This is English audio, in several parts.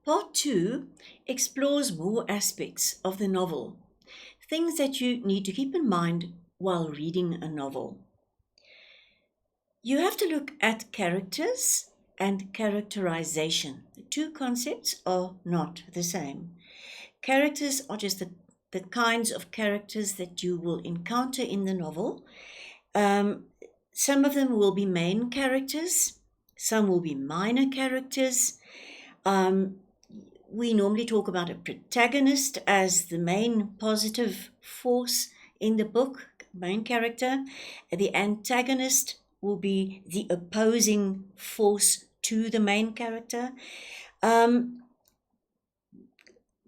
Part 2 explores more aspects of the novel, things that you need to keep in mind while reading a novel. You have to look at characters and characterization. The two concepts are not the same. Characters are just the kinds of characters that you will encounter in the novel. Um, some of them will be main characters, some will be minor characters. Um, we normally talk about a protagonist as the main positive force in the book, main character. The antagonist will be the opposing force to the main character. Um,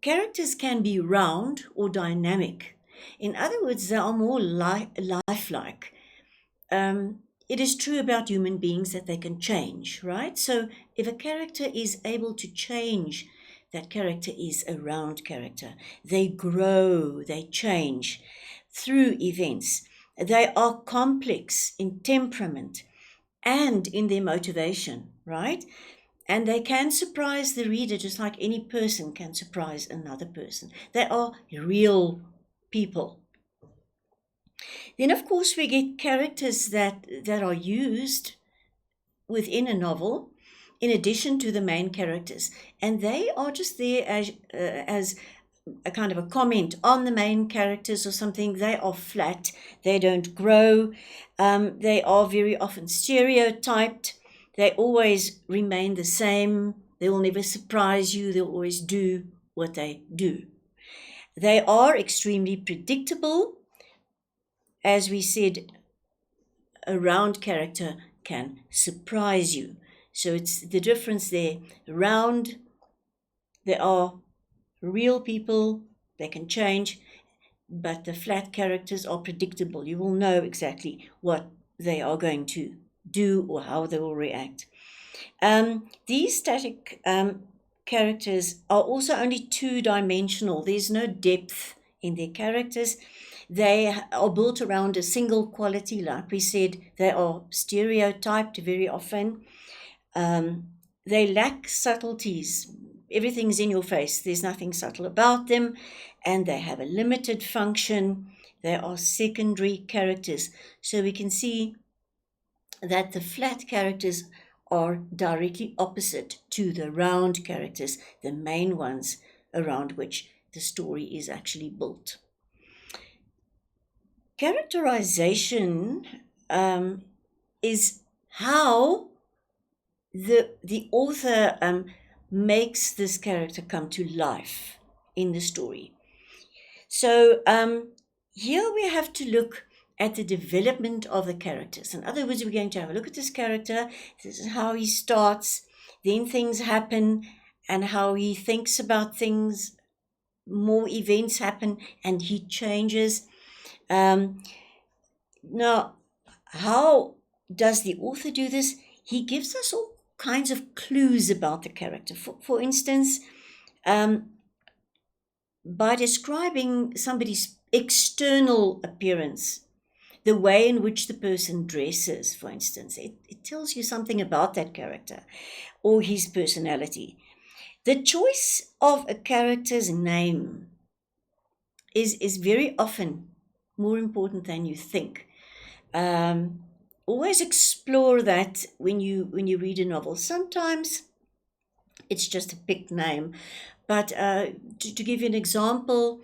Characters can be round or dynamic. In other words, they are more lifelike. It is true about human beings that they can change, right? So if a character is able to change, that character is a round character. They grow, they change through events. They are complex in temperament and in their motivation, right? And they can surprise the reader just like any person can surprise another person. They are real people. Then, of course, we get characters that are used within a novel in addition to the main characters. And they are just there as a kind of a comment on the main characters or something. They are flat, they don't grow, they are very often stereotyped, they always remain the same, they will never surprise you, they'll always do what they do. They are extremely predictable. As we said, a round character can surprise you. So it's the difference there. Round, they are real people, they can change, but the flat characters are predictable. You will know exactly what they are going to do or how they will react. These static characters are also only two-dimensional. There's no depth in their characters. They are built around a single quality. Like we said, they are stereotyped very often. They lack subtleties. Everything's in your face. There's nothing subtle about them, and they have a limited function. They are secondary characters. So we can see that the flat characters are directly opposite to the round characters, the main ones around which the story is actually built. Characterization is how the author makes this character come to life in the story. So here we have to look at the development of the characters. In other words, we're going to have a look at this character. This is how he starts, then things happen, and how he thinks about things. More events happen, and he changes. Now, how does the author do this? He gives us all kinds of clues about the character. For instance, by describing somebody's external appearance, the way in which the person dresses, for instance, it tells you something about that character or his personality. The choice of a character's name is very often more important than you think. Always explore that when you read a novel. Sometimes it's just a picked name, but to give you an example,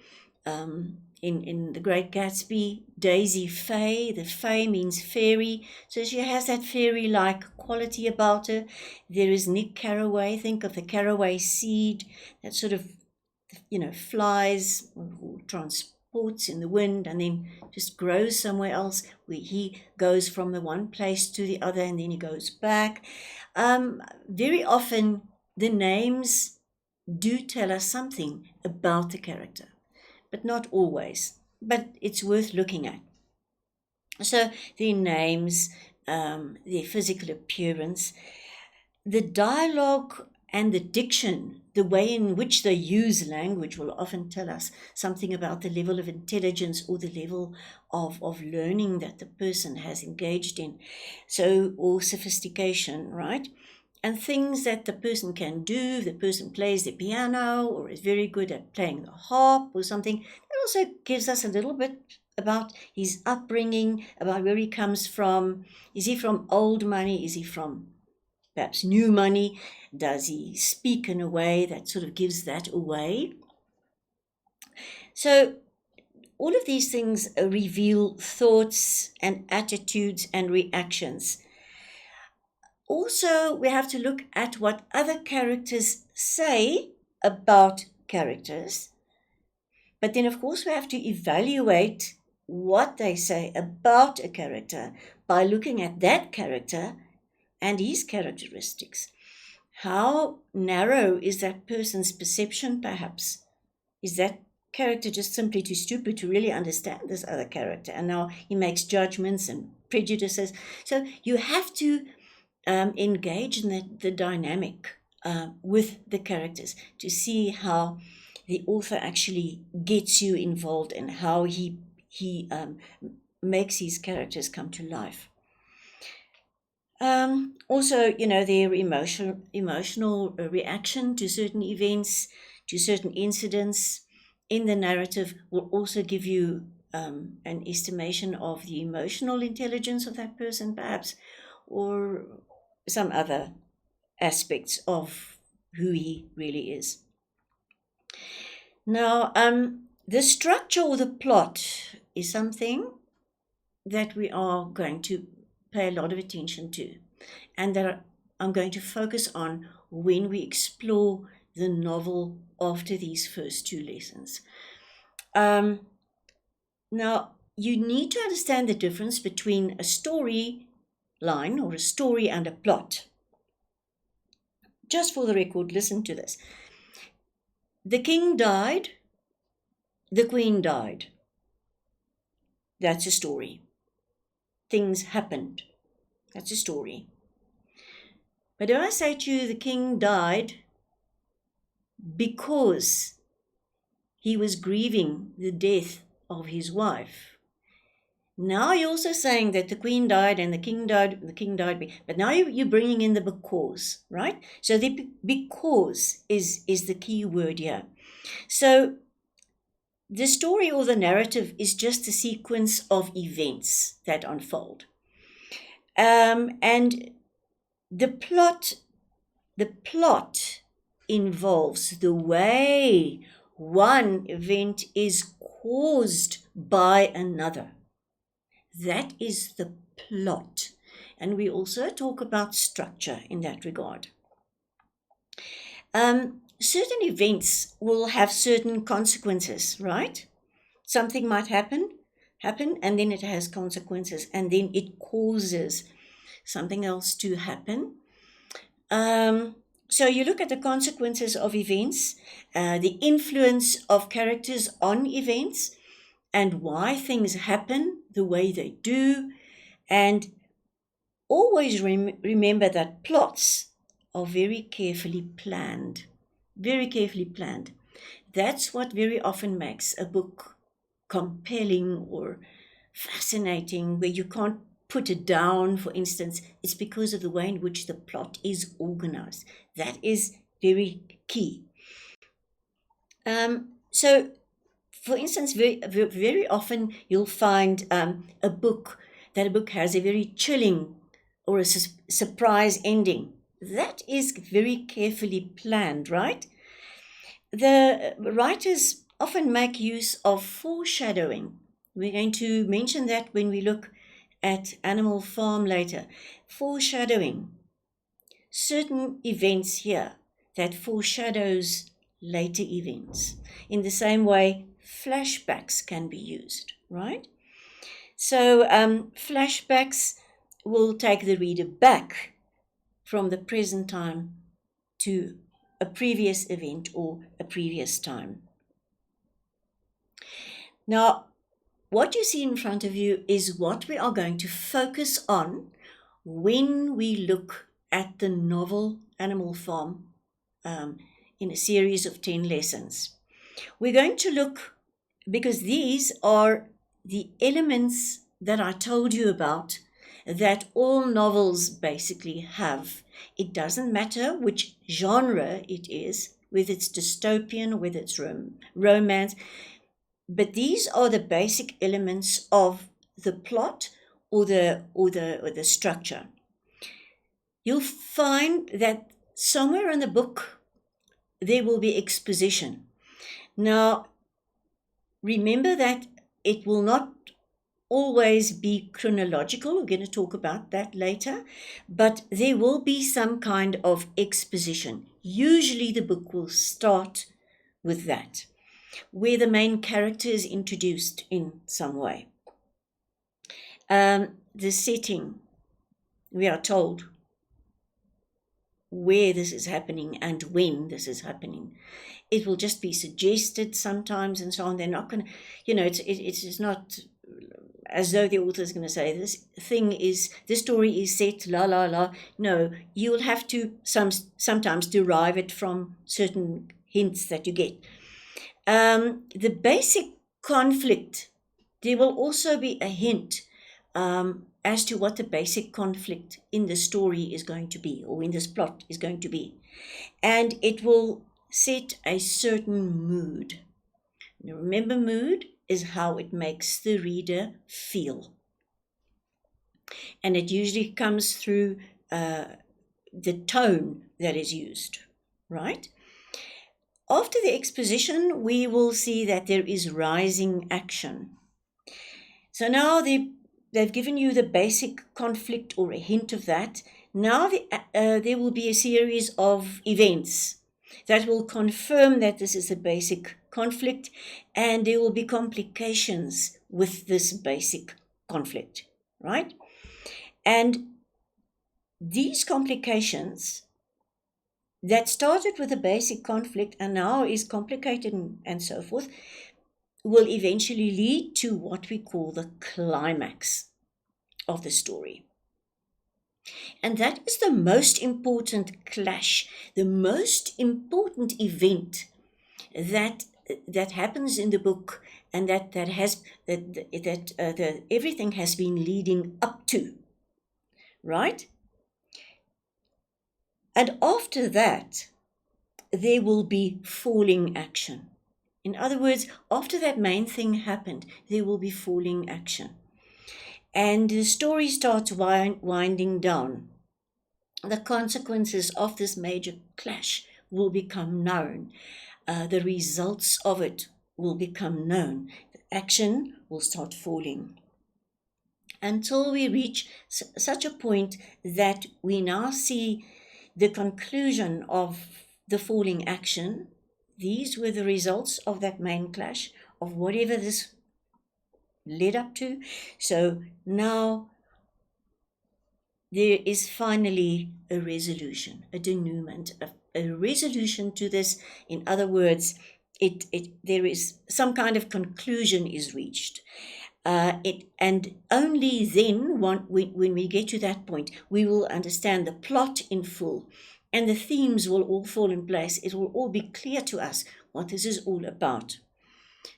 in The Great Gatsby, Daisy Fay, the Fay means fairy, so she has that fairy-like quality about her. There is Nick Carraway. Think of the caraway seed that sort of, flies or transports in the wind and then just grows somewhere else, where he goes from the one place to the other and then he goes back. Very often the names do tell us something about the character, but not always. But it's worth looking at. So their names, their physical appearance, the dialogue and the diction, the way in which they use language will often tell us something about the level of intelligence or the level of learning that the person has engaged in. So, or sophistication, right? and things that the person can do. If the person plays the piano or is very good at playing the harp or something, it also gives us a little bit about his upbringing, about where he comes from. Is he from old money? Is he from perhaps new money? Does he speak in a way that sort of gives that away? So all of these things reveal thoughts and attitudes and reactions. Also, we have to look at what other characters say about characters. But then, of course, we have to evaluate what they say about a character by looking at that character and his characteristics. How narrow is that person's perception, perhaps? Is that character just simply too stupid to really understand this other character? And now he makes judgments and prejudices. So you have to engage in the dynamic with the characters to see how the author actually gets you involved and how he makes his characters come to life. Also, their emotional reaction to certain events, to certain incidents in the narrative will also give you an estimation of the emotional intelligence of that person, perhaps, or some other aspects of who he really is. Now, the structure or the plot is something that we are going to pay a lot of attention to, and that I'm going to focus on when we explore the novel after these first two lessons. Now, you need to understand the difference between a story line or a story and a plot. Just for the record, listen to this. The king died, the queen died. That's a story. Things happened. That's a story. But if I say to you, the king died because he was grieving the death of his wife. Now you're also saying that the queen died and the king died, but now you're bringing in the because, right? So the because is the key word here. So the story or the narrative is just a sequence of events that unfold. And the plot involves the way one event is caused by another. That is the plot. And we also talk about structure in that regard. Certain events will have certain consequences, right? Something might happen, and then it has consequences, and then it causes something else to happen. So you look at the consequences of events, the influence of characters on events, and why things happen the way they do. And always remember that plots are very carefully planned. Very carefully planned. That's what very often makes a book compelling or fascinating, where you can't put it down, for instance. It's because of the way in which the plot is organized. That is very key. So, for instance, very often you'll find a book has a very chilling or a surprise ending. That is very carefully planned, right? The writers often make use of foreshadowing. We're going to mention that when we look at Animal Farm later. Foreshadowing. Certain events here that foreshadows later events. In the same way, flashbacks can be used, right? So flashbacks will take the reader back from the present time to a previous event or a previous time. Now, what you see in front of you is what we are going to focus on when we look at the novel Animal Farm in a series of 10 lessons. We're going to look, because these are the elements that I told you about that all novels basically have. It doesn't matter which genre it is, whether it's dystopian, whether it's romance, but these are the basic elements of the plot or the structure. You'll find that somewhere in the book there will be exposition. Now, remember that it will not always be chronological. We're going to talk about that later, but there will be some kind of exposition. Usually the book will start with that, where the main character is introduced in some way. The setting, we are told where this is happening and when this is happening. It will just be suggested sometimes and so on. They're not going to, it's not as though the author is going to say this story is set la la la. No, you will have to sometimes derive it from certain hints that you get. The basic conflict, there will also be a hint as to what the basic conflict in the story is going to be, or in this plot is going to be. And it will set a certain mood. Now remember, mood is how it makes the reader feel. And it usually comes through the tone that is used, right? After the exposition, we will see that there is rising action. So now they've given you the basic conflict or a hint of that. Now there will be a series of events that will confirm that this is a basic conflict, and there will be complications with this basic conflict, right? And these complications that started with a basic conflict and now is complicated and so forth will eventually lead to what we call the climax of the story. And that is the most important clash, the most important event that happens in the book, and that everything has been leading up to, right? And after that, there will be falling action. In other words, after that main thing happened, there will be falling action. And the story starts winding down. The consequences of this major clash will become known. The results of it will become known. The action will start falling. Until we reach such a point that we now see the conclusion of the falling action. These were the results of that main clash, of whatever this led up to. So now there is finally a resolution, a denouement, a resolution to this. In other words, there is some kind of conclusion is reached. And only then, when we get to that point, we will understand the plot in full, and the themes will all fall in place. It will all be clear to us what this is all about.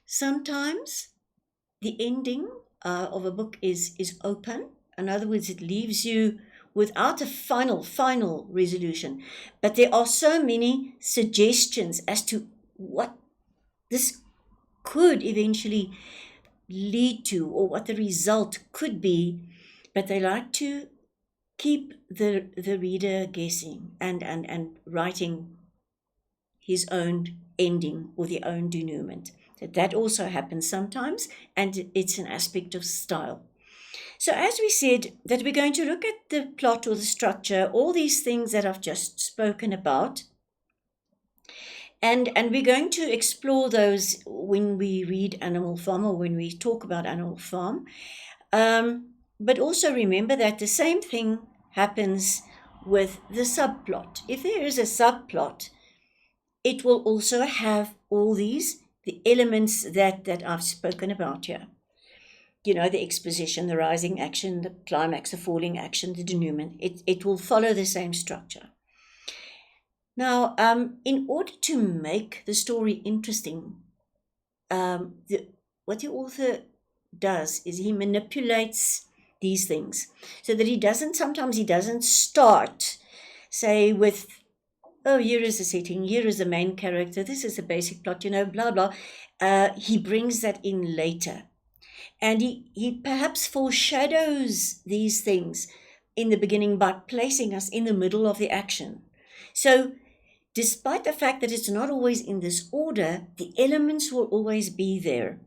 Sometimes the ending of a book is open. In other words, it leaves you without a final resolution. But there are so many suggestions as to what this could eventually lead to, or what the result could be, but they like to keep the reader guessing and writing his own ending or their own denouement. That also happens sometimes, and it's an aspect of style. So as we said, that we're going to look at the plot or the structure, all these things that I've just spoken about, and we're going to explore those when we read Animal Farm, or when we talk about Animal Farm. But also remember that the same thing happens with the subplot. If there is a subplot, it will also have all the elements that I've spoken about here. The exposition, the rising action, the climax, the falling action, the denouement. It will follow the same structure. Now, in order to make the story interesting, what the author does is he manipulates these things, so that sometimes he doesn't start, say, with, oh, here is the setting, here is the main character, this is the basic plot, blah, blah. He brings that in later. And he perhaps foreshadows these things in the beginning by placing us in the middle of the action. So despite the fact that it's not always in this order, the elements will always be there.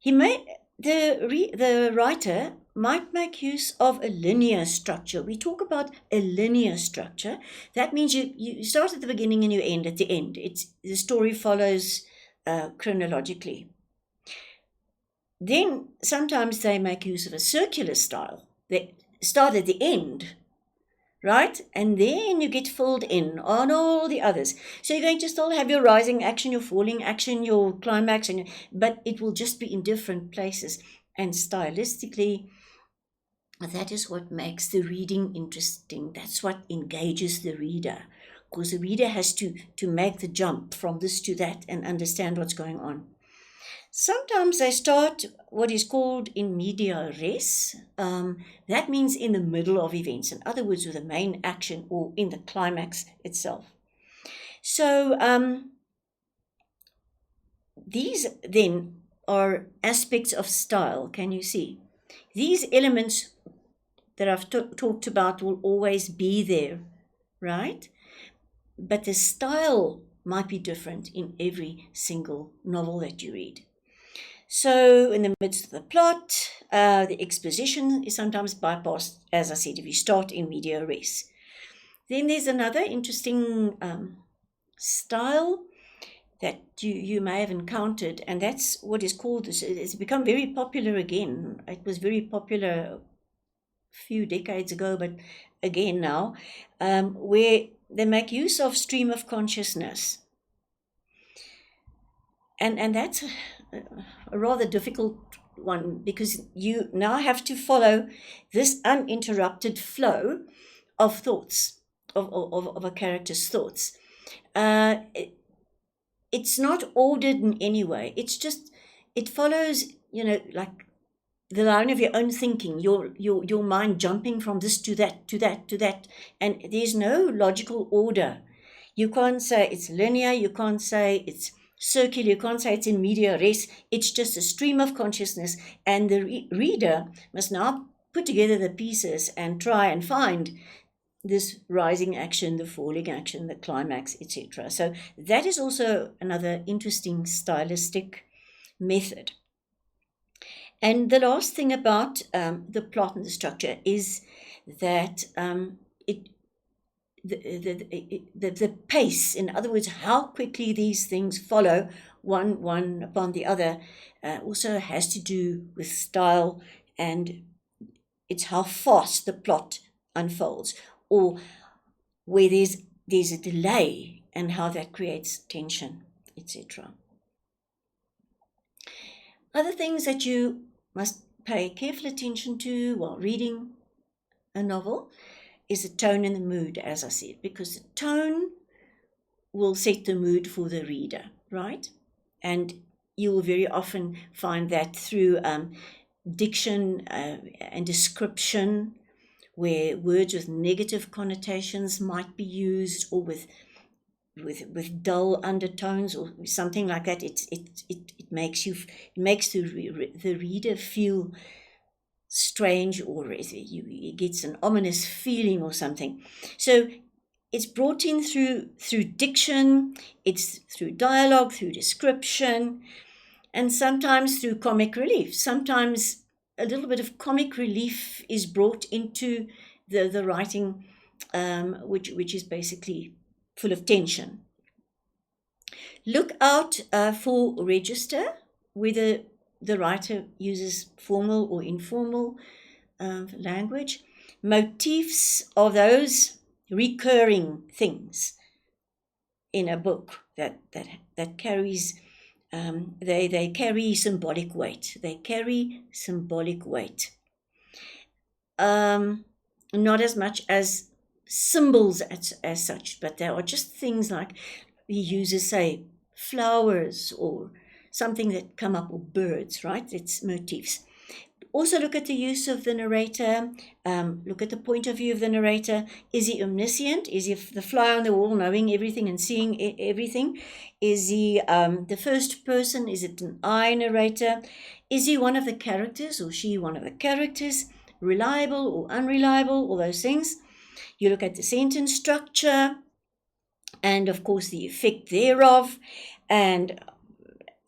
The writer might make use of a linear structure. We talk about a linear structure. That means you start at the beginning and you end at the end. The story follows chronologically. Then sometimes they make use of a circular style. They start at the end, right? And then you get filled in on all the others. So you're going to still have your rising action, your falling action, your climax, but it will just be in different places. And stylistically, that is what makes the reading interesting. That's what engages the reader, because the reader has to make the jump from this to that and understand what's going on. Sometimes they start what is called in media res. That means in the middle of events. In other words, with the main action or in the climax itself. So these then are aspects of style. Can you see? These elements that I've talked about will always be there, right? But the style might be different in every single novel that you read. So in the midst of the plot, the exposition is sometimes bypassed, as I said, if you start in media res. Then there's another interesting style that you may have encountered, and that's what is called, it's become very popular again. It was very popular a few decades ago, but again now, where they make use of stream of consciousness. And that's a rather difficult one, because you now have to follow this uninterrupted flow of thoughts, of a character's thoughts. It's not ordered in any way. It's just, it follows, like the line of your own thinking, your mind jumping from this to that, to that, to that. And there's no logical order. You can't say it's linear. You can't say it's circular. You can't say it's in media res. It's just a stream of consciousness. And the reader must now put together the pieces and try and find this rising action, the falling action, the climax, etc. So that is also another interesting stylistic method. And the last thing about the plot and the structure is that the pace, in other words, how quickly these things follow one upon the other, also has to do with style, and it's how fast the plot unfolds, or where there's a delay and how that creates tension, etc. Other things that you must pay careful attention to while reading a novel is the tone and the mood, as I said, because the tone will set the mood for the reader, right? And you will very often find that through diction and description, where words with negative connotations might be used, or with dull undertones or something like that. It makes the reader feel strange, or it gets an ominous feeling or something. So it's brought in through diction, it's through dialogue, through description, and sometimes through comic relief. Sometimes a little bit of comic relief is brought into the writing, which is basically full of tension. Look out for register, whether the writer uses formal or informal language. Motifs are those recurring things in a book that carries, they carry symbolic weight. They carry symbolic weight. Not as much as symbols as such, but there are just things like he uses, say, flowers or something that come up, or birds, right? It's motifs. Also look at the use of the narrator. Look at the point of view of the narrator. Is he omniscient? Is he the fly on the wall, knowing everything and seeing everything? Is he the first person? Is it an I narrator? Is he one of the characters, or she one of the characters? Reliable or unreliable, all those things. You look at the sentence structure and, of course, the effect thereof. And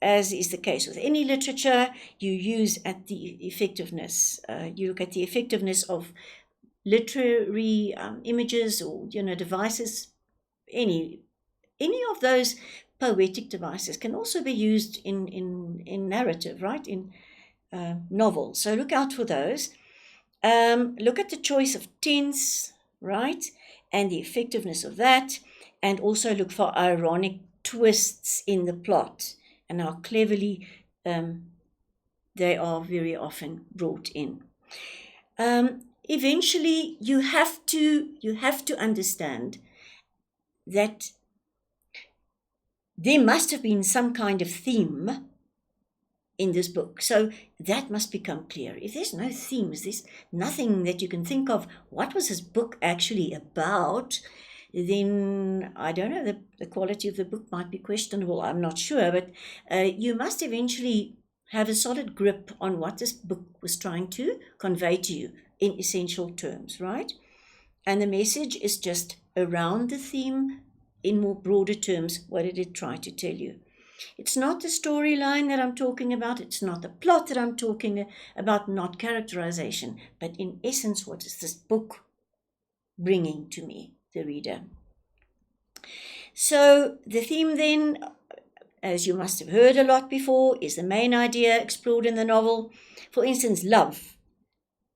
as is the case with any literature, you use at the effectiveness. You look at the effectiveness of literary images or devices. Any of those poetic devices can also be used in narrative, right? In novels. So look out for those. Look at the choice of tense, right? And the effectiveness of that. And also look for ironic twists in the plot and how cleverly they are very often brought in. Eventually, you have to understand that there must have been some kind of theme in this book. So that must become clear. If there's no themes, there's nothing that you can think of, what was this book actually about, then I don't know, the quality of the book might be questionable, I'm not sure, but you must eventually have a solid grip on what this book was trying to convey to you in essential terms, right? And the message is just around the theme in more broader terms. What did it try to tell you? It's not the storyline that I'm talking about. It's not the plot that I'm talking about, not characterization. But in essence, what is this book bringing to me, the reader? So the theme then, as you must have heard a lot before, is the main idea explored in the novel. For instance, love.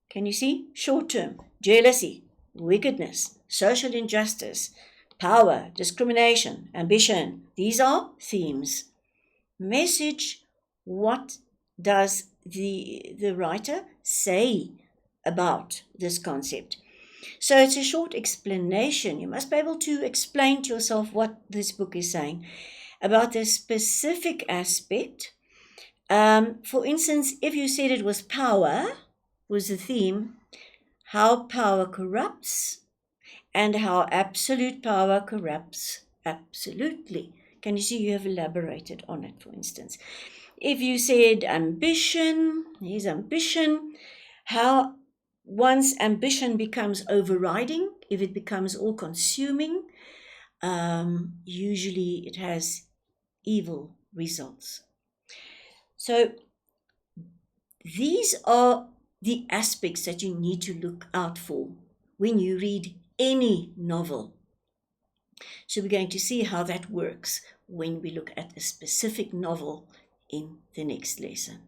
Can you see? Short term, jealousy, wickedness, social injustice, power, discrimination, ambition. These are themes. Message, what does the writer say about this concept? So it's a short explanation. You must be able to explain to yourself what this book is saying about this specific aspect. For instance, if you said it was power, was the theme, how power corrupts and how absolute power corrupts absolutely. Can you see you have elaborated on it, for instance? If you said ambition, here's ambition, how once ambition becomes overriding, if it becomes all-consuming, usually it has evil results. So these are the aspects that you need to look out for when you read any novel. So we're going to see how that works when we look at a specific novel in the next lesson.